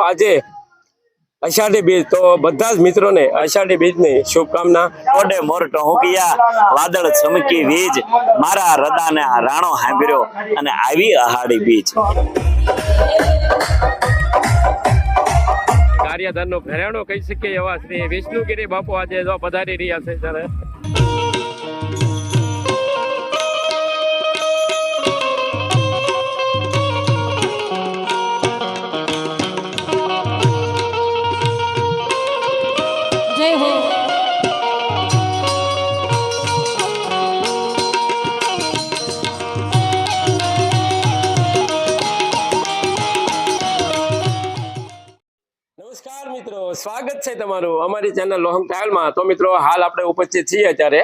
આજે અષાઢી બીજ, તો બધા જ મિત્રોને અષાઢી બીજની શુભકામના। ઓડે મોર ટહોકિયા વાદળ ચમકી વીજ મારા હૃદયને રાણો હાંભર્યો અને આવી અહાડી બીજ। કાર્યધરનો ઘરેણો કહી શકીએ એવા શ્રી વિષ્ણુગીરી બાપુ આજે જો પધારી રહ્યા છે ત્યારે મિત્રો સ્વાગત છે તમારું અમારી ચેનલ લોહમ ટ્રાવેલમાં। તો મિત્રો હાલ આપણે ઉપસ્થિત છીએ અત્યારે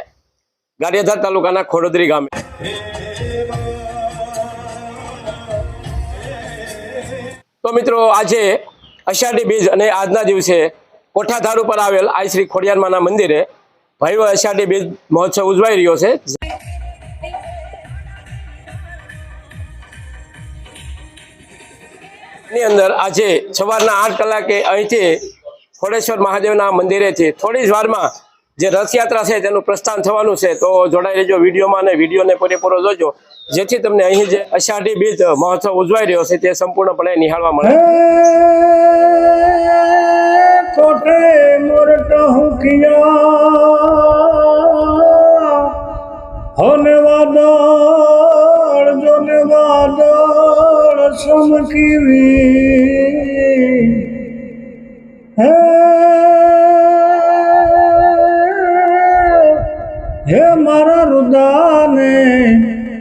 ગારિયાધાર તાલુકાના ખોડોદરી ગામે। તો મિત્રો આજે અષાઢી બીજ અને આજના દિવસે કોઠાધાર ઉપર આવેલ આ શ્રી ખોડિયારમાંના મંદિરે ભવ્ય અષાઢી બીજ મહોત્સવ ઉજવાઈ રહ્યો છે। ની અંદર આજે સવારના 8 કલાકે અહીંથી ખોડેશ્વર મહાદેવના મંદિરેથી થોડી જ વારમાં જે રથયાત્રા છે તેનું પ્રસ્થાન થવાનું છે। તો જોડાઈ રહેજો વિડીયોમાં અને વિડીયોને પૂરેપૂરો જોજો, જેથી તમને અહીં જે અષાઢી બીજ મહોત્સવ ઉજવાઈ રહ્યો છે તે સંપૂર્ણપણે નિહાળવા મળે। કોટે મોર ટહુકિયા હોને વાદળ જોને વાદળ ચમકીવી હે મારા હૃદયને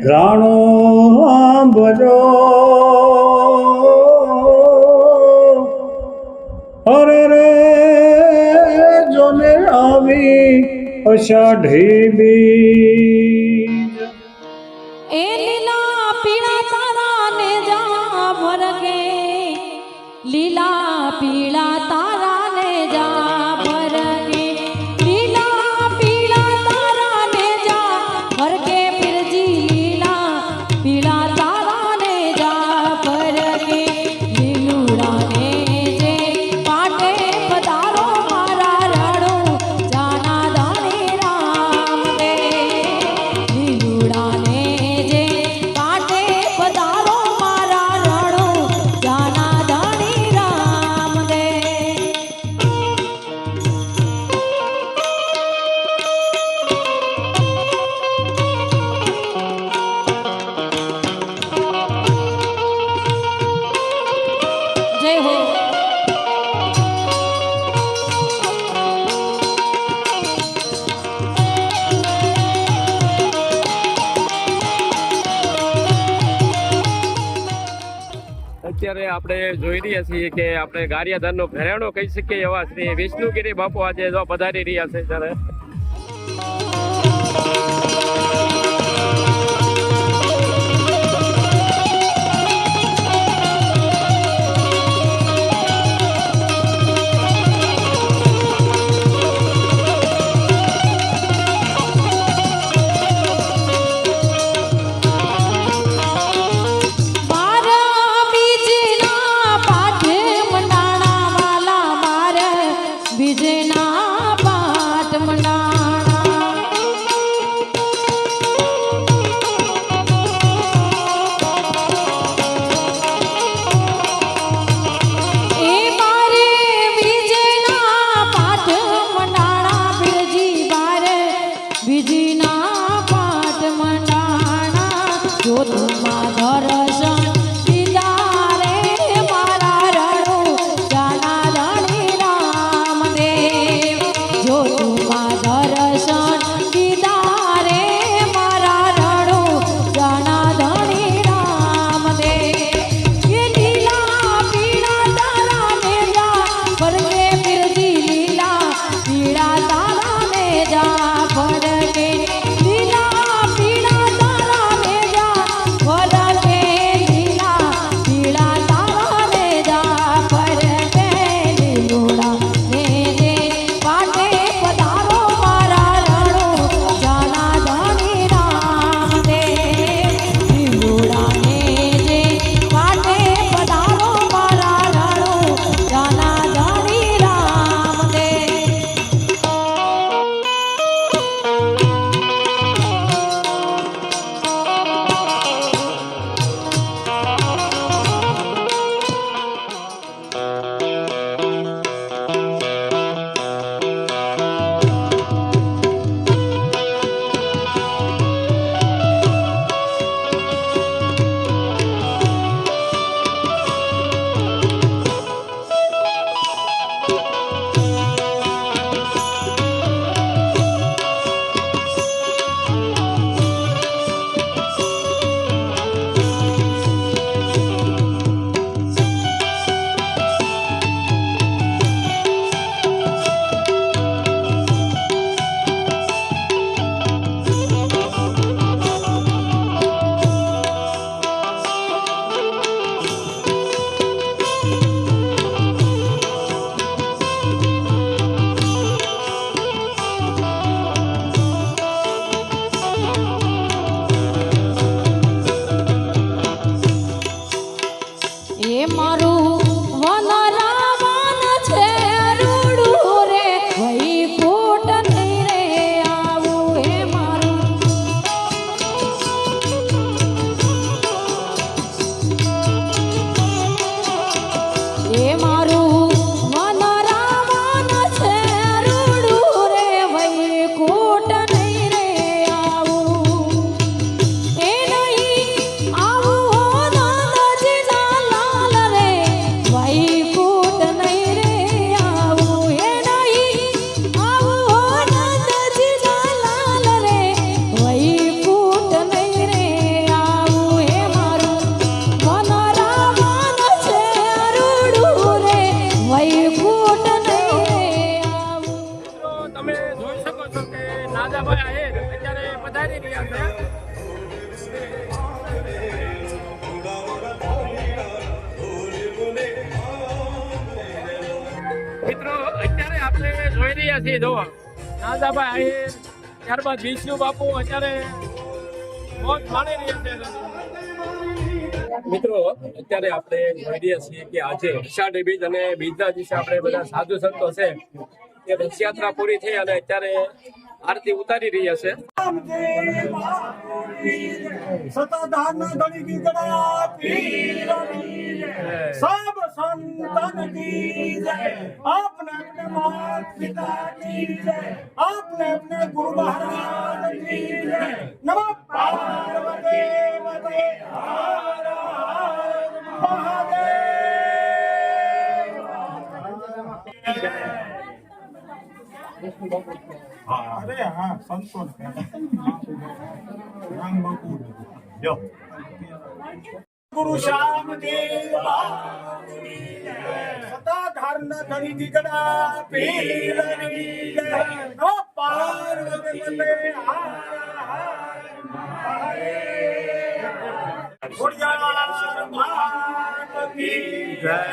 રાણો હાંભળો અરે રે જોને આવી અષાઢી બીજ। એ લીલા પીળા તારા ને જા ભરગે, લીલા પીળા તારા ને જા ભરગે, લીલા પીળા તારા ને જા ભરગે પીરજી, લીલા પીળા તારા ને જા ભરગે, લીલુડા ને જે પાટે પધારો મારા રણો જાના દાણી રામ દે, લીલુડા ને જે પાટે પધારો મારા રણો જાના દાણી રામ દે। જય હો। અત્યારે આપણે જોઈ રહ્યા છીએ કે આપણે ગારિયાધારનો ઘરેણો કહી શકીએ એવા શ્રી વિષ્ણુગીરી બાપુ આજે જો પધારી રહ્યા છે ત્યારે મારા બીજના પાઠ મંડાણા વાલા, મારા બીજના પાઠ મંડાણા, એ મારે બીજના પાઠ મંડાણા પીરજી, મારે બીજના પાઠ મંડાણા, જો તુમાં દર્શન દીધા રે મારા રણો જાના દાણી રામ દેવ, જો તુમાં દર્શન દીધા રે મારા રણો જાના દાણી રામ દેવ, એ લીલા પીળા તારા ને જા ભરગે પીરજી, લીલા પીળા તારા ને જા ભરગે, લીલા પીળા તારા ને જા ભરગે। રહ્યા છીએ જોવા નાદાભાઈ આહિર, ત્યારબાદ વિષ્ણુ બાપુ અત્યારે મોજ માણી રહ્યા છે. મિત્રો અત્યારે આપણે જોઈ રહ્યા છીએ કે આજે અષાઢી બીજ અને બીજના દિવસે આપણે બધા સાધુ સંતો છે એ રથયાત્રા પૂરી થઈ અને અત્યારે આરતી ઉતારી રહ્યા છે. સતાધારના ધણી કી ગણા પીરની સબ સંતન કી જય આપને अपने माता पिता की जय आपने अपने गुरु महाराज की जय नमः पार्वती वते हर हर महादेव. अरे हाँ संतोष राम बापू जो गुरु श्याम देव सदा धारणा धनी दिगड़ा पीरनी जय ओ पार्वती वते हर हर महादेव. गुड़ियार मात की जय.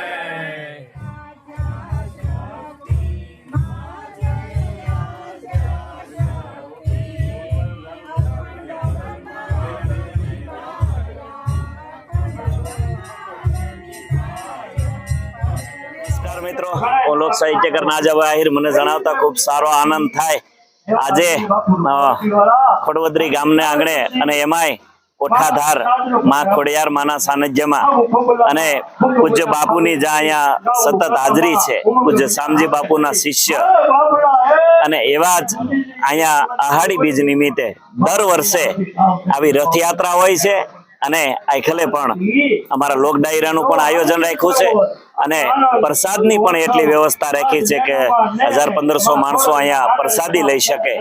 મિત્રો લોક સાહિત્યકાર નાજાભાઈ આહિર મને જણાવતા ખૂબ સારો આનંદ થાય. આજે ખોડવદરી ગામને આંગણે અને એમાંય કોઠાધાર માં ખોડિયાર માના સાનિધ્યમાં અને પૂજ્ય બાપુની જ્યાં અહીંયા સતત હાજરી છે, પૂજ્ય શામજી બાપુના શિષ્ય અને એવા જ અહીંયા આહાડી બીજ નિમિત્તે દર વર્ષે આવી રથયાત્રા હોય છે અને આખલે પણ અમારા લોક ડાયરાનું પણ આયોજન રાખ્યું છે અને પ્રસાદની પણ એટલી વ્યવસ્થા રાખી છે કે 1000-1500 માણસો અહીંયા પ્રસાદી લઈ શકે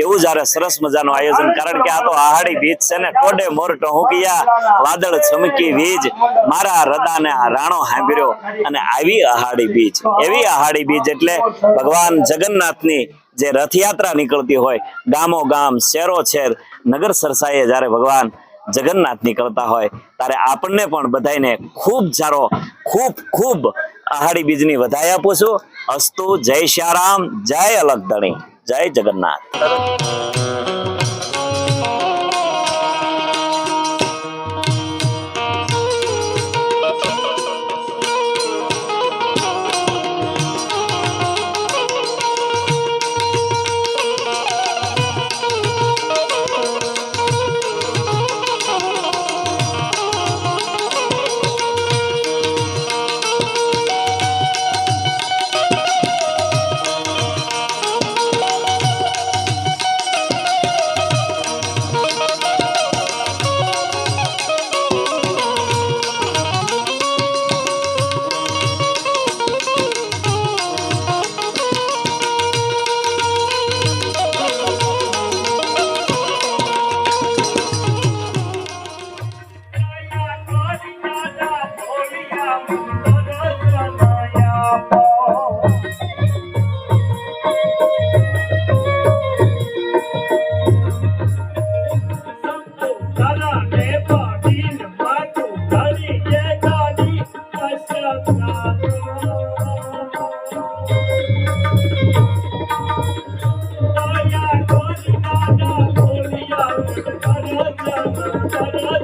એવું જ્યારે સરસ મજાનું આયોજન. કારણ કે આ તો આહાડી બીજ છે ને, ટોડે મોર ટહુકિયા વાદળ ચમકી વીજ મારા હૃદયને રાણો હાંભર્યો. અને આવી આહાડી બીજ, એવી આહાડી બીજ એટલે ભગવાન જગન્નાથની જે રથયાત્રા નીકળતી હોય, ગામો ગામ, શહેરો શહેર, નગર સરસાએ જ્યારે ભગવાન જગન્નાથ નીકળતા હોય ત્યારે આપણને પણ બધાને ખૂબ સારો ખૂબ આહાડી બીજની વધાઈ આપું છું. અસ્તુ. જય શ્યારામ, જય અલગધણી, જય જગન્નાથ. Hare